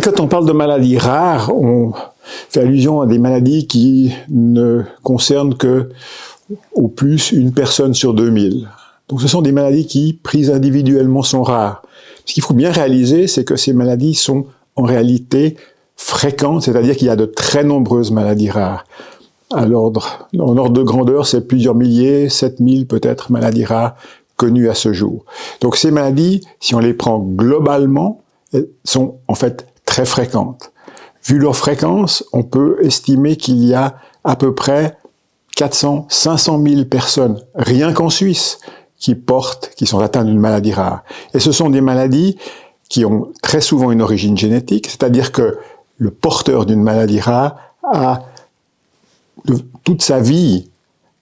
quand on parle de maladies rares, on fait allusion à des maladies qui ne concernent que au plus une personne sur 2000. Donc ce sont des maladies qui, prises individuellement, sont rares. Ce qu'il faut bien réaliser, c'est que ces maladies sont en réalité fréquentes, c'est-à-dire qu'il y a de très nombreuses maladies rares. En ordre de grandeur, c'est plusieurs milliers, 7000 peut-être maladies rares connues à ce jour. Donc ces maladies, si on les prend globalement, elles sont en fait très fréquentes. Vu leur fréquence, on peut estimer qu'il y a à peu près 400, 500 000 personnes, rien qu'en Suisse, qui sont atteintes d'une maladie rare. Et ce sont des maladies qui ont très souvent une origine génétique, c'est-à-dire que le porteur d'une maladie rare a toute sa vie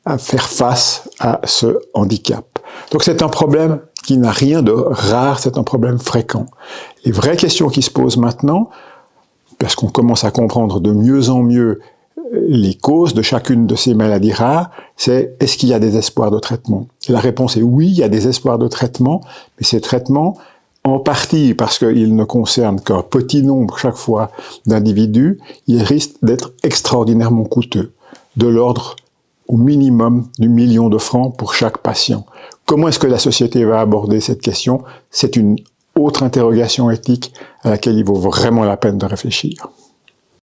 à faire face à ce handicap. Donc c'est un problème qui n'a rien de rare, c'est un problème fréquent. Les vraies questions qui se posent maintenant, parce qu'on commence à comprendre de mieux en mieux les causes de chacune de ces maladies rares, c'est est-ce qu'il y a des espoirs de traitement? Et la réponse est oui, il y a des espoirs de traitement, mais ces traitements, en partie parce qu'ils ne concernent qu'un petit nombre chaque fois d'individus, ils risquent d'être extraordinairement coûteux, de l'ordre au minimum du million de francs pour chaque patient. Comment est-ce que la société va aborder cette question? C'est une autre interrogation éthique à laquelle il vaut vraiment la peine de réfléchir.